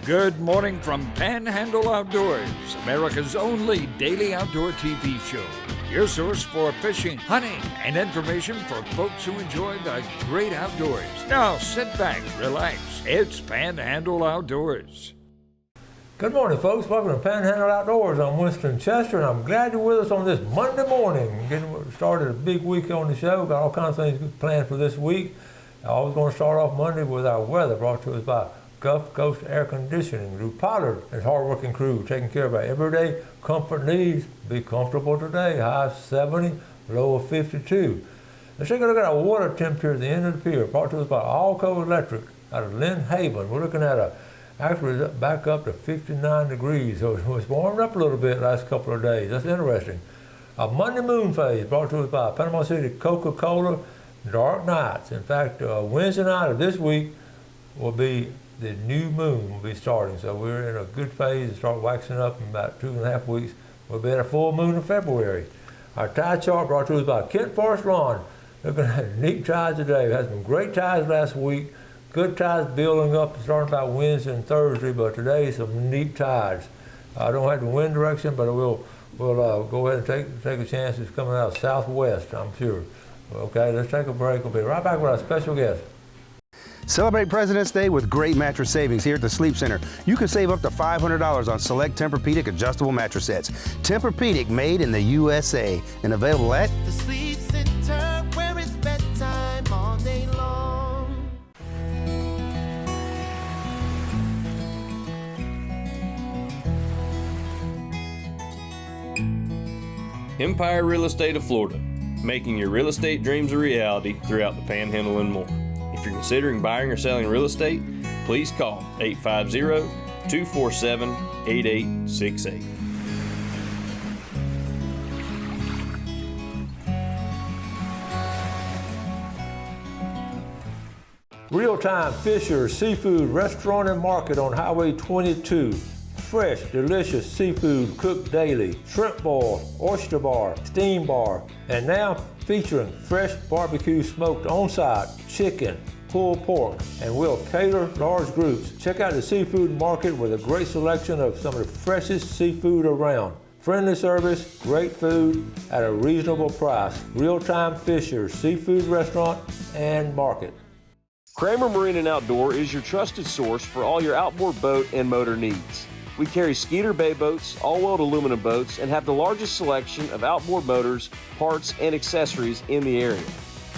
Good morning from Panhandle Outdoors, America's only daily outdoor TV show. Your source for fishing, hunting, and information for folks who enjoy the great outdoors. Now sit back, relax. It's Panhandle Outdoors. Good morning, folks. Welcome to Panhandle Outdoors. I'm Winston Chester, and I'm glad you're with us on this Monday morning. Getting started a big week on the show. Got all kinds of things planned for this week. I was going to start off Monday with our weather brought to us by Gulf Coast Air Conditioning. Drew Pollard and his hard-working crew taking care of our everyday comfort needs. Be comfortable today. High of 70, low of 52. Let's take a look at our water temperature at the end of the pier. Brought to us by Allco Electric out of Lynn Haven. We're looking at actually back up to 59 degrees. So it's warmed up a little bit the last couple of days. That's interesting. A Monday moon phase brought to us by Panama City Coca-Cola Dark Nights. In fact, Wednesday night of this week will be the new moon will be starting. So we're in a good phase to start waxing up in about 2.5 weeks. We'll be at a full moon in February. Our tide chart brought to us by Kent Forest Lawn. Looking at neat tides today. We had some great tides last week. Good tides building up starting about Wednesday and Thursday, but today some neat tides. I don't have the wind direction, but we'll go ahead and take a chance. It's coming out southwest, I'm sure. Okay, let's take a break. We'll be right back with our special guest. Celebrate President's Day with great mattress savings here at the Sleep Center. You can save up to $500 on select Tempur-Pedic adjustable mattress sets. Tempur-Pedic made in the USA and available at the Sleep Center, where it's bedtime all day long. Empire Real Estate of Florida, making your real estate dreams a reality throughout the Panhandle and more. If you're considering buying or selling real estate, please call 850-247-8868. Real-time Fisher Seafood Restaurant and Market on Highway 22. Fresh, delicious seafood cooked daily. Shrimp boil, oyster bar, steam bar, and now featuring fresh barbecue smoked on-site chicken, pulled pork, and we'll cater large groups. Check out the seafood market with a great selection of some of the freshest seafood around. Friendly service, great food at a reasonable price. Real-time Fisher Seafood Restaurant and Market. Kramer Marine and Outdoor is your trusted source for all your outboard boat and motor needs. We carry Skeeter Bay boats, all-welled aluminum boats, and have the largest selection of outboard motors, parts, and accessories in the area.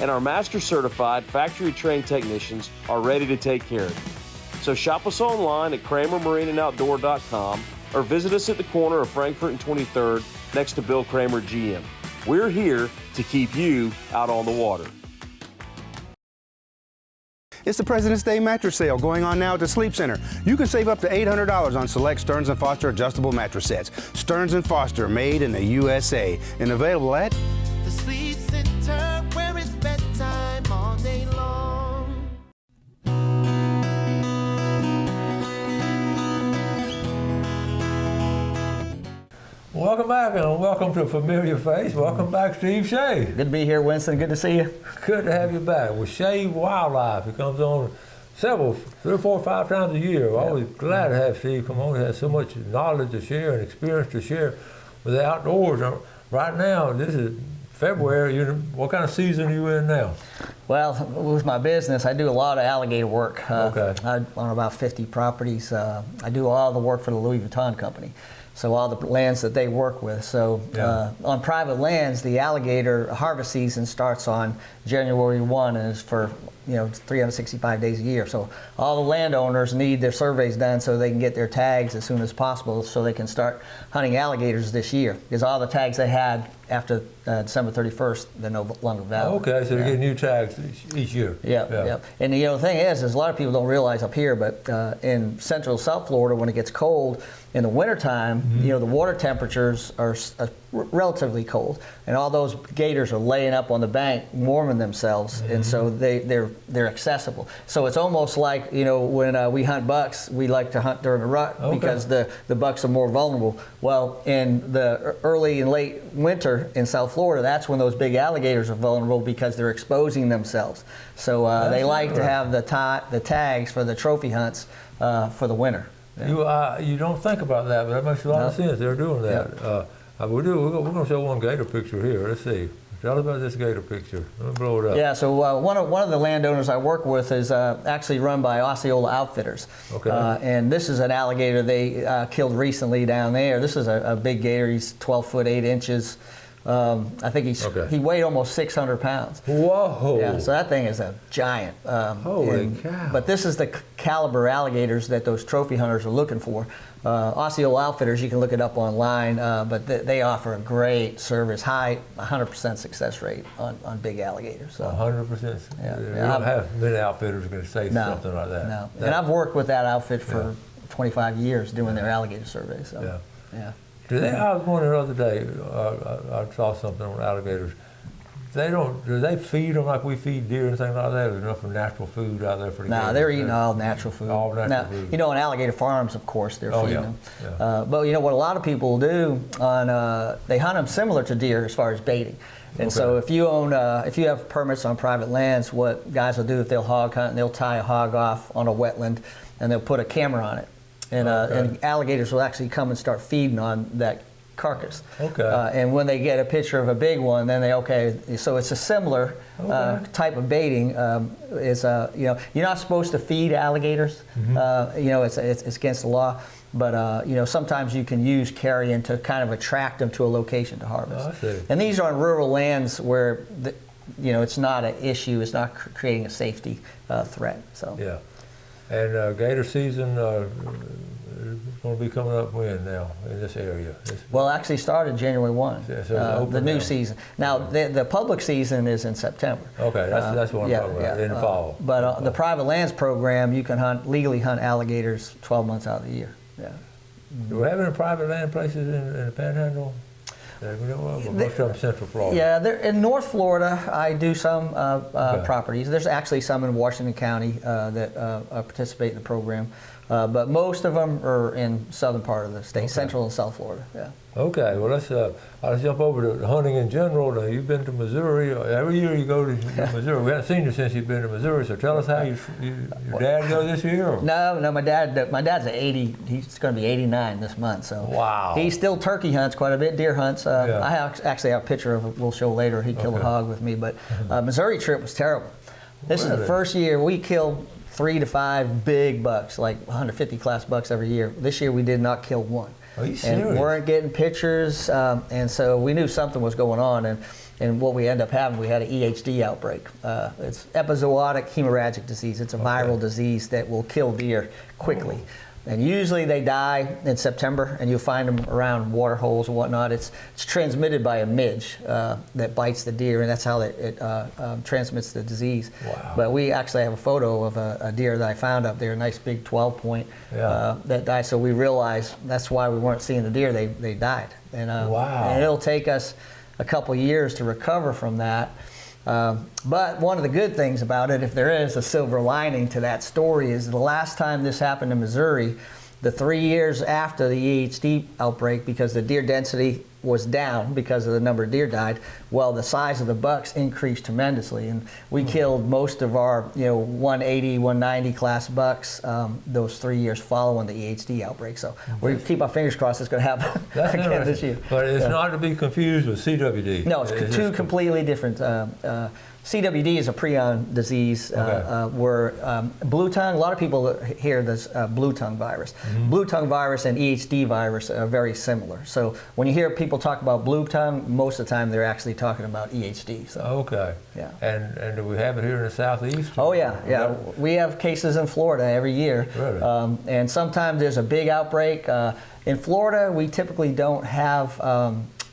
And our master-certified, factory-trained technicians are ready to take care of you. So shop us online at KramerMarineandOutdoor.com or visit us at the corner of Frankfurt and 23rd next to Bill Kramer GM. We're here to keep you out on the water. It's the President's Day mattress sale going on now at the Sleep Center. You can save up to $800 on select Stearns & Foster adjustable mattress sets. Stearns & Foster, made in the USA and available at the Sleep Center, where it's bedtime all day long. Welcome back, and welcome to a familiar face. Welcome back, Steve Shea. Good to be here, Winston. Good to see you. Good to have you back with Shea Wildlife. He comes on 3 or 4 or 5 times a year. We're always glad to have Steve come on. He has so much knowledge to share and experience to share with the outdoors. Right now, this is February. What kind of season are you in now? Well, with my business, I do a lot of alligator work. Okay. I own about 50 properties. I do all the work for the Louis Vuitton company. So all the lands that they work with. So on private lands, the alligator harvest season starts on January 1 and is for 365 days a year. So all the landowners need their surveys done so they can get their tags as soon as possible so they can start hunting alligators this year. Because all the tags they had after December 31st, they're no longer valid. Okay, so they get new tags each year. Yeah. And the thing is a lot of people don't realize up here, but in central South Florida, when it gets cold in the wintertime, the water temperatures are relatively cold, and all those gators are laying up on the bank warming themselves, and so they're accessible. So it's almost like when we hunt bucks, we like to hunt during the rut because the bucks are more vulnerable. Well, in the early and late winter in South Florida, that's when those big alligators are vulnerable because they're exposing themselves. So they like to have the tags for the trophy hunts for the winter. You don't think about that, but that makes a lot of sense. They're doing that. We're going to show one gator picture here. Let's see. Tell us about this gator picture. Let me blow it up. Yeah, so one of the landowners I work with is actually run by Osceola Outfitters. Okay. And this is an alligator they killed recently down there. This is a big gator. He's 12 foot 8 inches. I think he weighed almost 600 pounds. Whoa! Yeah, so that thing is a giant. Holy cow! But this is the caliber alligators that those trophy hunters are looking for. Osceola Outfitters, you can look it up online, but they offer a great service, high 100% success rate on big alligators. So. 100%. Yeah. We don't have many outfitters going to say something like that. No, and I've worked with that outfit for 25 years doing their alligator surveys. So. Yeah. I was wondering the other day, I saw something on alligators. Do they feed them like we feed deer and things like that? There's enough natural food out there for the gators? No, they're eating all natural food. All natural food. You know, on alligator farms, of course, they're feeding them. Yeah. But you know what a lot of people do they hunt them similar to deer as far as baiting. And so if you have permits on private lands, what guys will do if they'll hog hunt, and they'll tie a hog off on a wetland, and they'll put a camera on it, and alligators will actually come and start feeding on that carcass. And when they get a picture of a big one, then so it's a similar type of baiting. You're not supposed to feed alligators. It's against the law. But sometimes you can use carrion to kind of attract them to a location to harvest. I see. And these are on rural lands where it's not an issue. It's not creating a safety threat. So yeah. And gator season is going to be coming up when now in this area? Well, actually started January 1, the new season. Now, the public season is in September. Okay, that's what I'm talking about, in the fall. But the private lands program, you can legally hunt alligators 12 months out of the year. Yeah. Do we have any private land places in the Panhandle? Most of them Central Florida. Yeah, in North Florida, I do some properties. There's actually some in Washington County that participate in the program. But most of them are in southern part of the state, Central and South Florida. Yeah. Okay, well let's jump over to hunting in general. Now, you've been to Missouri. Every year you go to Missouri. We haven't seen you since you've been to Missouri. So tell us how your dad go this year. Or? No, my dad's 80. He's going to be 89 this month. So wow. He still turkey hunts quite a bit, deer hunts. I actually have a picture of it. We'll show later. He killed a hog with me. But Missouri trip was terrible. This is the first year we killed 3 to 5 big bucks, like 150 class bucks every year. This year we did not kill one. Are you serious? And we weren't getting pictures, and so we knew something was going on. And what we ended up having, we had an EHD outbreak. It's epizootic hemorrhagic disease. It's a viral disease that will kill deer quickly. And usually they die in September, and you'll find them around water holes and whatnot. It's transmitted by a midge that bites the deer, and that's how it transmits the disease. Wow. But we actually have a photo of a deer that I found up there, a nice big 12-point that died. So we realized that's why we weren't seeing the deer. They died. And, and it'll take us a couple years to recover from that. But one of the good things about it, if there is a silver lining to that story, is the last time this happened in Missouri, the 3 years after the EHD outbreak, because the deer density was down because of the number of deer died, well, the size of the bucks increased tremendously. And we killed most of our 180, 190 class bucks those 3 years following the EHD outbreak. So we keep our fingers crossed it's going to happen again this year. But it's not to be confused with CWD. No, it's two completely different. CWD is a prion disease where blue tongue, a lot of people hear this blue tongue virus. Blue tongue virus and EHD virus are very similar. So when you hear people talk about blue tongue, most of the time they're actually talking about EHD. So. Okay. Yeah. And do we have it here in the southeast? Oh yeah. We have cases in Florida every year. Really? And sometimes there's a big outbreak. In Florida, we typically don't have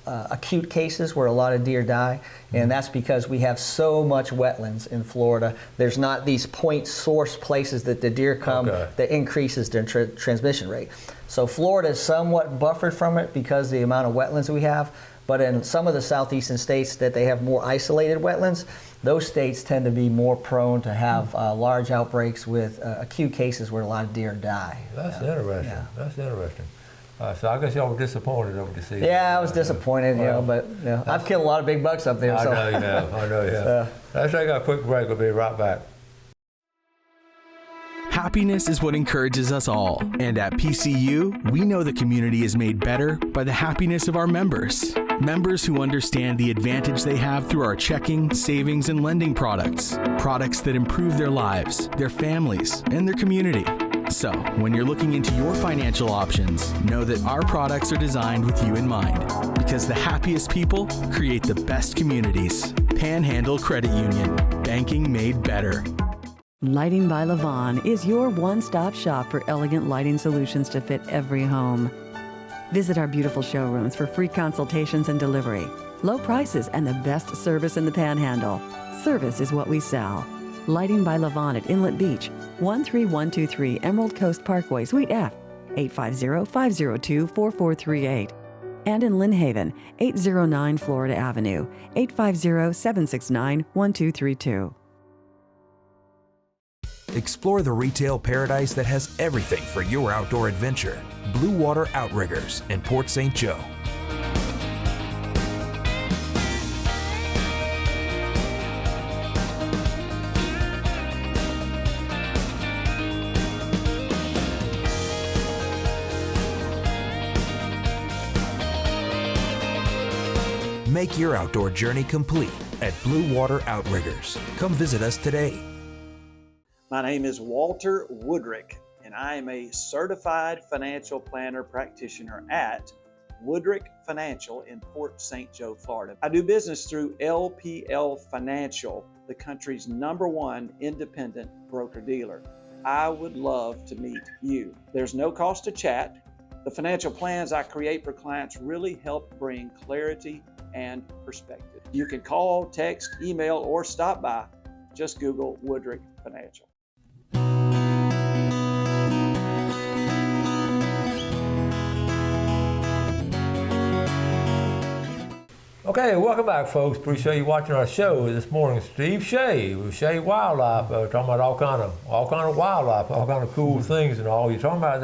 acute cases where a lot of deer die, and that's because we have so much wetlands in Florida. There's not these point source places that the deer come that increases their transmission rate. So Florida is somewhat buffered from it because of the amount of wetlands we have, but in some of the southeastern states that they have more isolated wetlands, those states tend to be more prone to have large outbreaks with acute cases where a lot of deer die. That's interesting. Yeah. That's interesting. So I guess y'all were disappointed over the season. Yeah, I was disappointed, but I've killed a lot of big bucks up there. I know you have. Let's take a quick break. We'll be right back. Happiness is what encourages us all. And at PCU, we know the community is made better by the happiness of our members. Members who understand the advantage they have through our checking, savings, and lending products. Products that improve their lives, their families, and their community. So, when you're looking into your financial options, know that our products are designed with you in mind. Because the happiest people create the best communities. Panhandle Credit Union. Banking made better. Lighting by Levon is your one-stop shop for elegant lighting solutions to fit every home. Visit our beautiful showrooms for free consultations and delivery. Low prices and the best service in the Panhandle. Service is what we sell. Lighting by Levon at Inlet Beach, 13123 Emerald Coast Parkway, Suite F, 850-502-4438. And in Lynn Haven, 809 Florida Avenue, 850-769-1232. Explore the retail paradise that has everything for your outdoor adventure. Blue Water Outriggers in Port St. Joe. Make your outdoor journey complete at Blue Water Outriggers. Come visit us today. My name is Walter Woodrick, and I am a certified financial planner practitioner at Woodrick Financial in Port St. Joe, Florida. I do business through LPL Financial, the country's #1 independent broker-dealer. I would love to meet you. There's no cost to chat. The financial plans I create for clients really help bring clarity and perspective. You can call, text, email, or stop by. Just Google Woodrick Financial. Okay, welcome back, folks. Appreciate you watching our show this morning. Steve Shea with Shea Wildlife, talking about all kind of wildlife, all kind of cool things and all. You're talking about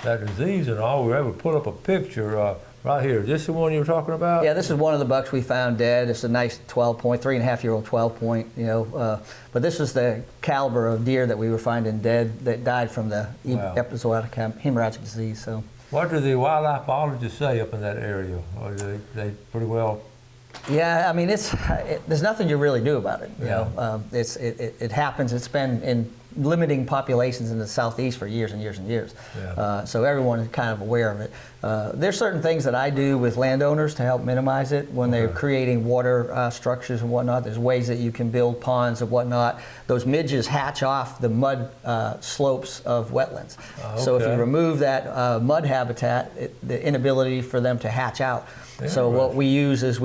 that disease and all. We were able to put up a picture right here. Is this the one you were talking about? Yeah, this is one of the bucks we found dead. It's a nice 12-point, 3.5-year-old 12-point. But this was the caliber of deer that we were finding dead that died from the epizootic hemorrhagic disease. So. What do the wildlife biologists say up in that area? Are they pretty well? Yeah, I mean, there's nothing you really do about it. You know, it happens. It's been in limiting populations in the southeast for years and years and years. Yeah. So everyone is kind of aware of it. There's certain things that I do with landowners to help minimize it when they're creating water structures and whatnot. There's ways that you can build ponds and whatnot. Those midges hatch off the mud slopes of wetlands. So if you remove that mud habitat, the inability for them to hatch out. So what we use is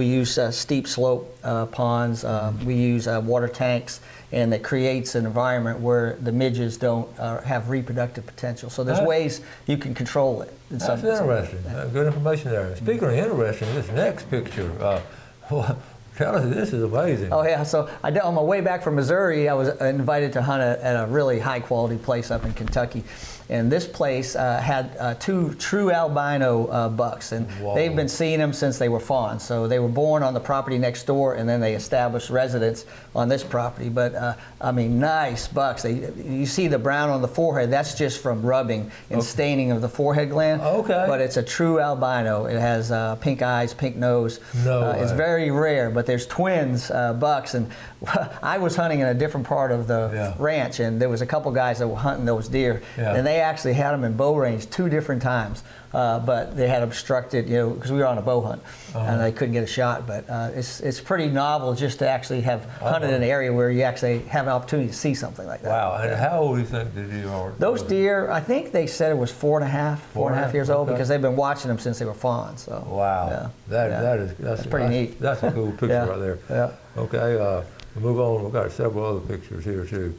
steep slope ponds, we use water tanks, and it creates an environment where the midges don't have reproductive potential. So there's ways you can control it. That's interesting. Good information there. Speaking of interesting, this next picture, tell us, this is amazing. Oh yeah, so on my way back from Missouri, I was invited to hunt at a really high quality place up in Kentucky. And this place had 2 true albino bucks, and they've been seeing them since they were fawns. So they were born on the property next door, and then they established residence on this property. But I mean, nice bucks. You see the brown on the forehead, that's just from rubbing and staining of the forehead gland. But it's a true albino. It has pink eyes, pink nose. It's very rare, but there's twins bucks. And I was hunting in a different part of the ranch, and there was a couple guys that were hunting those deer, and they actually had them in bow range 2 different times, but they had obstructed, because we were on a bow hunt, and they couldn't get a shot. But it's pretty novel just to actually have hunted in an area where you actually have an opportunity to see something like that. Wow, and how old do you think the deer are? Those deer, I think they said it was 4.5 years old, because they've been watching them since they were fawns. So. Wow, that's pretty neat. That's a cool picture right there. Yeah. Okay, we'll move on. We've got several other pictures here too.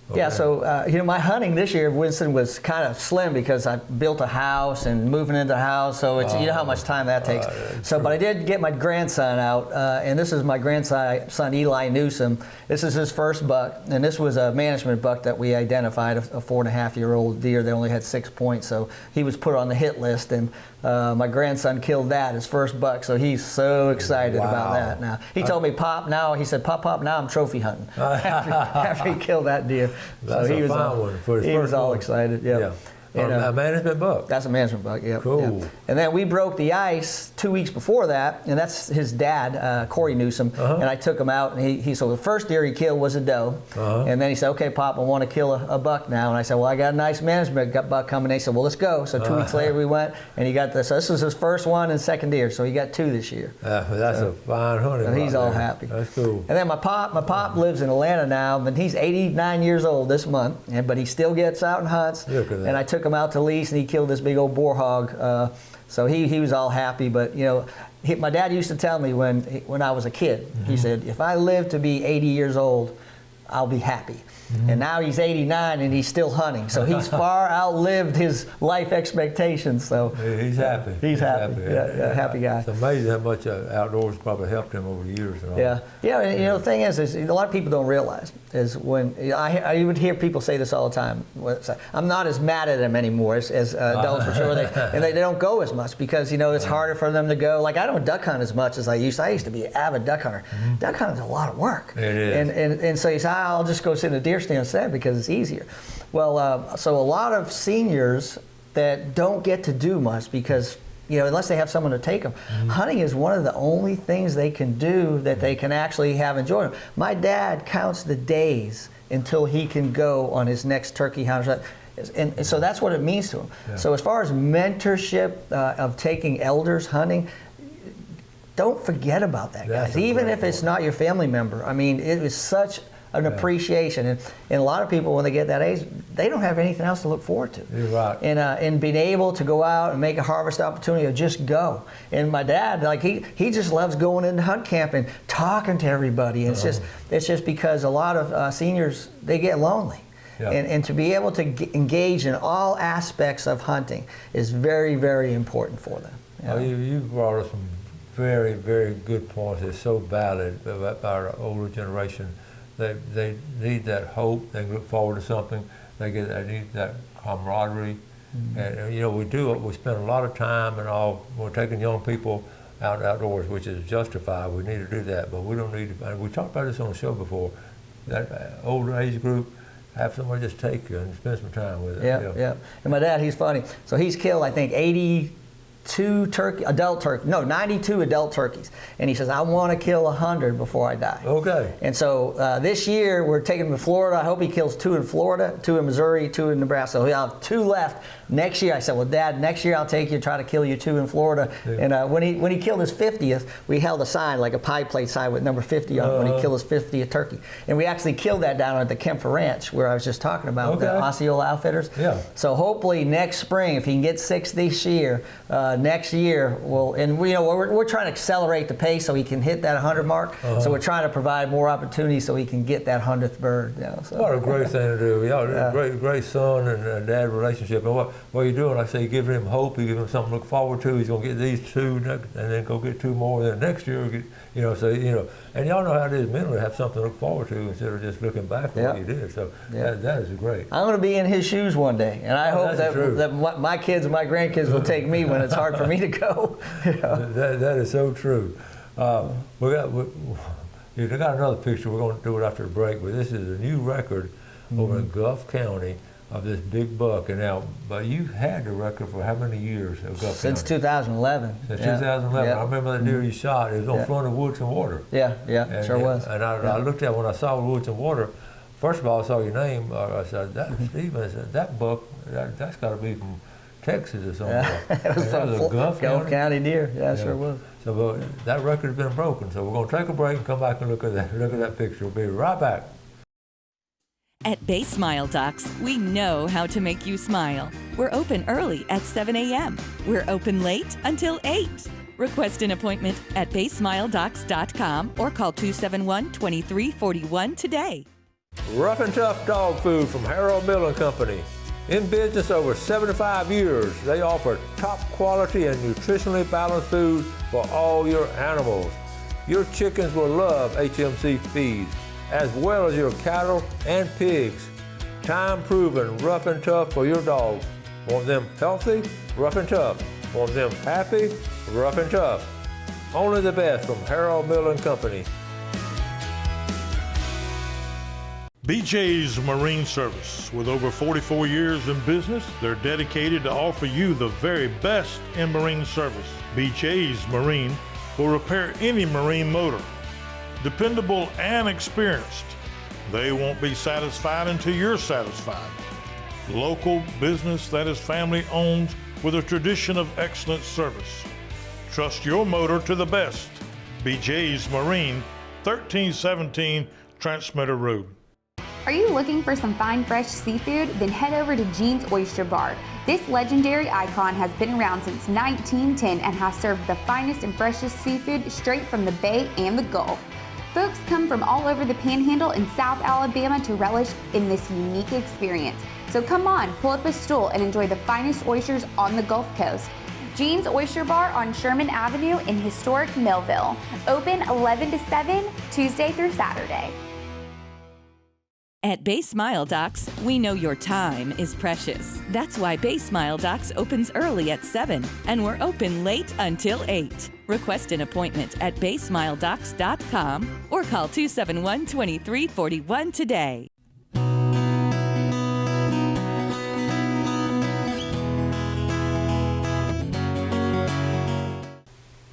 Okay. Yeah, so my hunting this year, Winston, was kind of slim because I built a house and moving into the house, so it's you know how much time that takes. But I did get my grandson out, and this is my grandson Eli Newsom. This is his first buck, and this was a management buck that we identified, a 4.5-year-old deer that only had 6 points, so he was put on the hit list, and my grandson killed that, his first buck, so he's so excited about that now. He told me, Pop, now I'm trophy hunting after he killed that deer. That's so a fine one for his he first was all one. excited. Yep. Yeah. And, A management buck. That's a management buck, yeah. Cool. Yeah. And then we broke the ice 2 weeks before that, and that's his dad, Corey Newsom, and I took him out, and so the first deer he killed was a doe, and then he said, okay, Pop, I want to kill a buck now, and I said, well, I got a nice management buck coming. They said, well, let's go. So 2 weeks later we went, and he got this. So this was his first one and second deer, so he got 2 this year. That's a fine hunting. And he's right all there. happy. That's cool. And then my pop lives in Atlanta now, and he's 89 years old this month, but he still gets out and hunts. Look at that. And I took him out to lease, and he killed this big old boar hog. So he was all happy. But my dad used to tell me when I was a kid, he said, if I live to be 80 years old, I'll be happy. And now he's 89 and he's still hunting. So he's far outlived his life expectations. So he's happy. He's happy. Yeah, happy guy. It's amazing how much outdoors probably helped him over the years. And all. Yeah. And, the thing is a lot of people don't realize is when I would hear people say this all the time. I'm not as mad at them anymore as adults for sure. They don't go as much because it's harder for them to go. Like I don't duck hunt as much as I used to. I used to be an avid duck hunter. Duck hunting is a lot of work. It is. And so you say, I'll just go sit in a deer stand instead because it's easier. Well, so a lot of seniors that don't get to do much because unless they have someone to take them, hunting is one of the only things they can do that they can actually have enjoyment. My dad counts the days until he can go on his next turkey hunt. And so that's what it means to him. Yeah. So as far as mentorship of taking elders hunting, don't forget about that, guys. Even if it's not your family member. I mean, it is such an appreciation, and a lot of people when they get that age, they don't have anything else to look forward to. You're right. And being able to go out and make a harvest opportunity or just go. And my dad, like he just loves going into hunt camp and talking to everybody. And it's just because a lot of seniors, they get lonely. Yeah. And to be able to engage in all aspects of hunting is very, very important for them. Oh, you brought us some very, very good points. It's so valid about our older generation. They need that hope. They look forward to something. They need that camaraderie. And we spend a lot of time and all. We're taking young people outdoors, which is justified. We need to do that, but we don't need to. And we talked about this on the show before. That older age group, have somebody just take you and spend some time with it. Yeah. And my dad, he's funny. So he's killed, I think, 92 adult turkeys, and he says, I want to kill 100 before I die. Okay. And so this year we're taking him to Florida. I hope he kills 2 in Florida, 2 in Missouri, 2 in Nebraska. So he'll have 2 left next year. I said, well, Dad, next year I'll take you and try to kill you 2 in Florida. Yeah. And when he killed his 50th, we held a sign, like a pie plate sign with number 50 on it when he killed his 50th turkey. And we actually killed that down at the Kemper Ranch where I was just talking about the Osceola Outfitters. Yeah. So hopefully next spring, if he can get 6 this year, next year we're trying to accelerate the pace so he can hit that 100 mark. So we're trying to provide more opportunities so he can get that 100th bird. What a great thing to do. Great son and dad relationship. And what you're doing, I say, giving him hope. You give him something to look forward to. He's going to get these 2 and then go get 2 more. Then next year, and y'all know how it is mentally to have something to look forward to instead of just looking back at what you did. So that is great. I'm going to be in his shoes one day, and I hope that my kids and my grandkids will take me when it's hard for me to go. That is so true. We got another picture. We're going to do it after the break, but this is a new record over in Gulf County of this big buck. And now, but you had the record for how many years of Gulf Since County? 2011. Since 2011. I remember the deer you shot. It was on front of Woods and Water. Yeah, sure was. And I looked at when I saw Woods and Water. First of all, I saw your name. I said, Stephen. I said, that buck, that's got to be from Texas or something. It was from Gulf County deer. Yeah, sure was. So that record's been broken. So we're going to take a break and come back and look at that picture. We'll be right back. At Bay Smile Docs, we know how to make you smile. We're open early at 7 a.m. We're open late until 8. Request an appointment at baysmiledocs.com or call 271-2341 today. Rough and Tough Dog Food from Harold Millen Company. In business over 75 years, they offer top quality and nutritionally balanced food for all your animals. Your chickens will love HMC feed, as well as your cattle and pigs. Time proven, rough and tough for your dog. Want them healthy? Rough and tough. Want them happy? Rough and tough. Only the best from Harold Millen Company. BJ's Marine Service. With over 44 years in business, they're dedicated to offer you the very best in marine service. BJ's Marine will repair any marine motor. Dependable and experienced. They won't be satisfied until you're satisfied. Local business that is family owned with a tradition of excellent service. Trust your motor to the best. BJ's Marine, 1317 Transmitter Road. Are you looking for some fine, fresh seafood? Then head over to Gene's Oyster Bar. This legendary icon has been around since 1910 and has served the finest and freshest seafood straight from the Bay and the Gulf. Folks come from all over the Panhandle and South Alabama to relish in this unique experience. So come on, pull up a stool and enjoy the finest oysters on the Gulf Coast. Gene's Oyster Bar on Sherman Avenue in historic Millville. Open 11 to 7, Tuesday through Saturday. At Bay Smile Docks, we know your time is precious. That's why Bay Smile Docks opens early at 7, and we're open late until 8. Request an appointment at baysmiledocks.com or call 271-2341 today.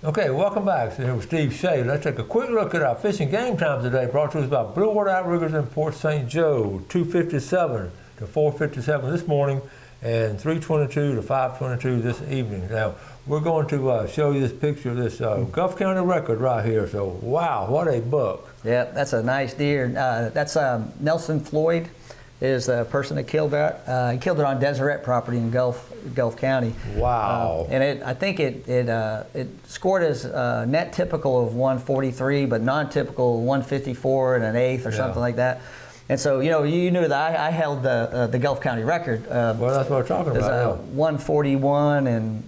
Okay, welcome back. So here with Steve Shea. Let's take a quick look at our fishing game times today, brought to us by Blue Water Outriggers in Port St. Joe, 2:57 to 4:57 this morning, and 3:22 to 5:22 this evening. Now, we're going to show you this picture of this Gulf County record right here. So, wow, what a buck. Yeah, that's a nice deer. That's Nelson Floyd is the person that killed that. He killed it on Deseret property in Gulf County. Wow. And I think it scored as net typical of 143, but non-typical 154 and an eighth or something like that. And so, you knew that I held the Gulf County record. Well, that's what we're talking about. 141 and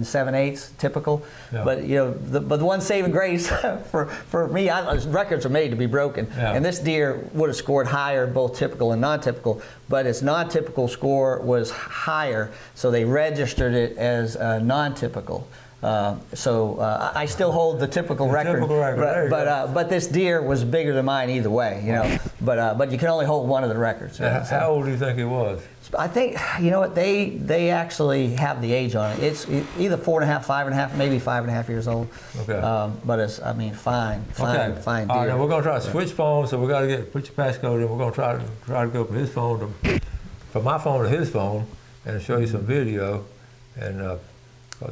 7/8 typical. Yeah. But the one saving grace for me, records are made to be broken. Yeah. And this deer would have scored higher, both typical and non-typical, but its non-typical score was higher, so they registered it as non-typical. So I still hold the typical record. Typical record. But this deer was bigger than mine either way, But you can only hold one of the records. How old do you think it was? I think, they actually have the age on it. It's either 4.5, 5.5, maybe 5.5 years old. Okay. But it's, fine deer. All right, now we're going to try to switch phones, so we got to put your passcode in. We're going to try to go from his phone from my phone to his phone, and show you some video. And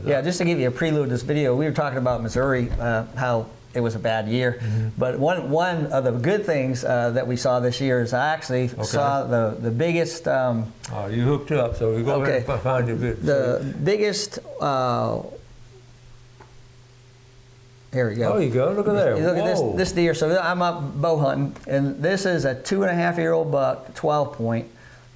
just to give you a prelude to this video, we were talking about Missouri, how it was a bad year. Mm-hmm. But one of the good things that we saw this year is I actually saw the biggest. You hooked up, so we go ahead and find your video. The biggest. Here we go. Oh, you go. Look at there. Look at this deer. So I'm up bow hunting, and this is a 2.5-year-old buck, 12 point.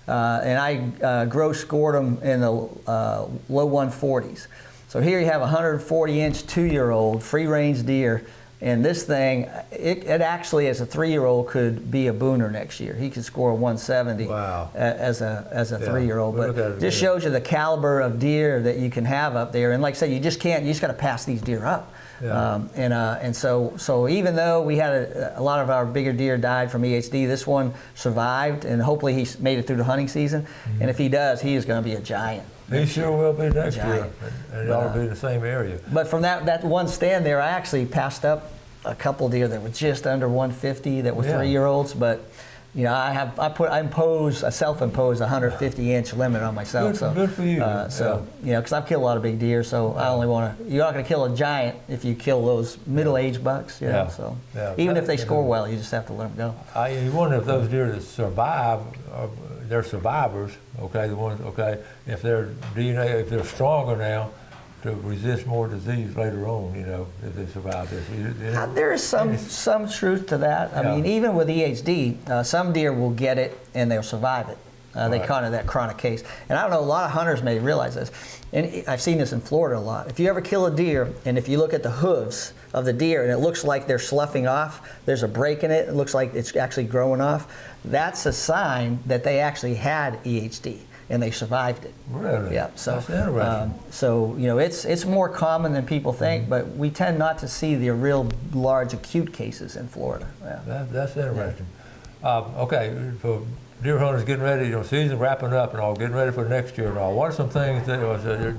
And I gross scored them in the low 140s. So here you have a 140-inch 2-year-old free-range deer, and this thing, it actually as a 3-year-old could be a booner next year. He could score a 170 as a 3-year-old. But it just shows you the caliber of deer that you can have up there. And like I said, you just got to pass these deer up. Yeah. And so even though we had a lot of our bigger deer died from EHD, this one survived, and hopefully he made it through the hunting season. Mm-hmm. And if he does, he is going to be a giant. He sure will be next year, and it ought to be the same area. But from that one stand there, I actually passed up a couple deer that were just under 150 that were 3-year-olds, but. I impose a self-imposed 150-inch limit on myself. Good for you. Because I've killed a lot of big deer, so I only want to. You're not going to kill a giant if you kill those middle-aged bucks. So even if they score well, you just have to let them go. You wonder if those deer that survive, they're survivors. Okay, the ones. Okay, if their DNA, if they're stronger now, to resist more disease later on, if they survive this. There is some truth to that. I mean, even with EHD, some deer will get it and they'll survive it. They kind of that chronic case. And I don't know, a lot of hunters may realize this. And I've seen this in Florida a lot. If you ever kill a deer, and if you look at the hooves of the deer and it looks like they're sloughing off, there's a break in it, it looks like it's actually growing off, that's a sign that they actually had EHD. And they survived it. Really? Yeah. So, that's interesting. It's more common than people think, but we tend not to see the real large acute cases in Florida. Yeah. That's interesting. Okay, for deer hunters getting ready, season wrapping up and all, getting ready for next year and all. What are some things that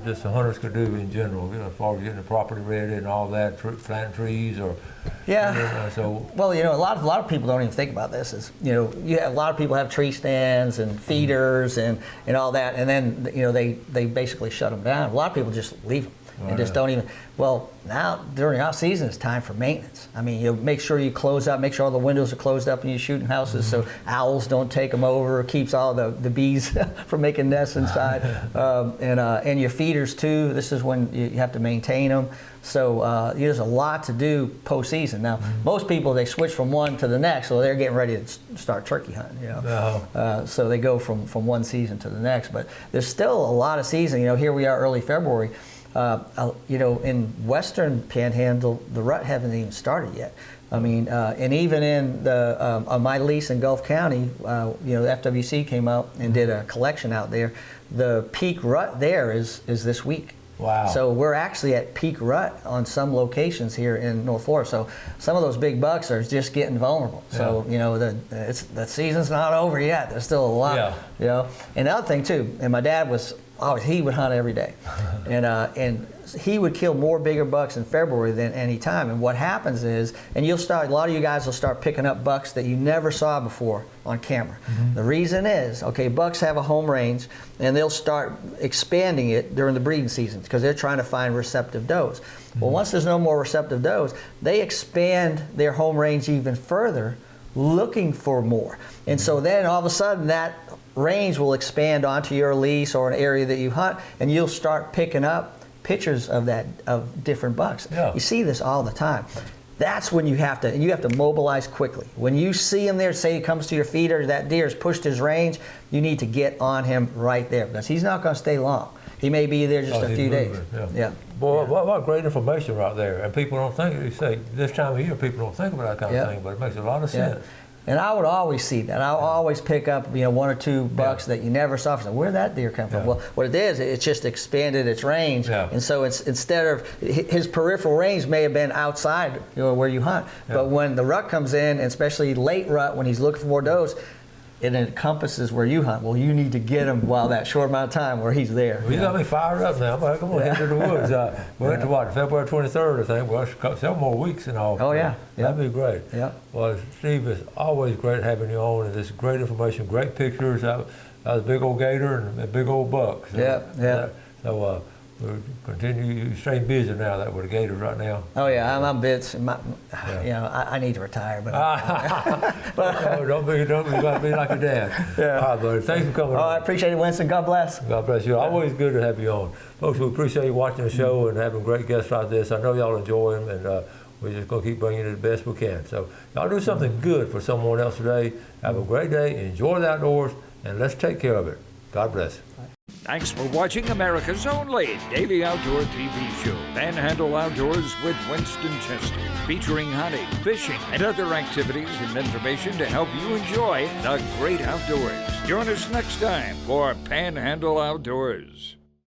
just the hunters could do in general, as far as getting the property ready and all that, planting trees or? Yeah. Well, a lot of people don't even think about this. Is a lot of people have tree stands and feeders and all that, and then they basically shut them down. A lot of people just leave them. And just don't even. Well, now during off season, it's time for maintenance. I mean, make sure you close up, make sure all the windows are closed up when you're shooting houses, so owls don't take them over. Keeps all the bees from making nests inside, and your feeders too. This is when you have to maintain them. So there's a lot to do postseason. Now, most people they switch from one to the next, so they're getting ready to start turkey hunting. So they go from one season to the next. But there's still a lot of season. Here we are, early February. In western Panhandle, the rut haven't even started yet. I mean, and even in on my lease in Gulf County, the FWC came out and did a collection out there. The peak rut there is this week. Wow. So we're actually at peak rut on some locations here in North Florida. So some of those big bucks are just getting vulnerable. Yeah. So the season's not over yet. There's still a lot. Yeah. And the other thing too, and my dad he would hunt every day, and he would kill more bigger bucks in February than any time. And what happens is, and a lot of you guys will start picking up bucks that you never saw before on camera. The reason is, bucks have a home range, and they'll start expanding it during the breeding season because they're trying to find receptive does. Well, once there's no more receptive does, they expand their home range even further, looking for more. And so then all of a sudden that range will expand onto your lease or an area that you hunt, and you'll start picking up pictures of different bucks. Yeah. You see this all the time. That's when you have to mobilize quickly. When you see him there, say he comes to your feeder, that deer has pushed his range, you need to get on him right there because he's not going to stay long. He may be there just a few days. Yeah. Boy, what great information right there. And people don't think, you say this time of year, people don't think about that kind of thing, but it makes a lot of sense. And I would always see that. I'll always pick up, one or two bucks that you never saw. So where did that deer come from? Well, what it is, it's just expanded its range. And so it's instead of his peripheral range may have been outside, where you hunt. But when the rut comes in, and especially late rut, when he's looking for more does, it encompasses where you hunt. Well, you need to get him while that short amount of time where he's there. Well, you got me fired up now. I'm going to head to the woods. We went to what, February 23rd, I think. Well, several more weeks and all. Oh, yeah. That'd be great. Yeah. Well, Steve, it's always great having you on, and this great information, great pictures. That was a big old gator and a big old buck. So, So we'll continue. You stay busy now that with the gators right now. Oh yeah, I'm bits. I need to retire, but. No, don't be. You got to be like your dad. Yeah. All right, buddy. Thanks for coming. I appreciate it, Winston. God bless. God bless you. Always good to have you on, folks. We appreciate you watching the show and having great guests like this. I know y'all enjoy them, and we're just going to keep bringing you the best we can. So y'all do something good for someone else today. Have a great day. Enjoy the outdoors, and let's take care of it. God bless. Thanks for watching America's only daily outdoor TV show, Panhandle Outdoors with Winston Chester, featuring hunting, fishing, and other activities and information to help you enjoy the great outdoors. Join us next time for Panhandle Outdoors.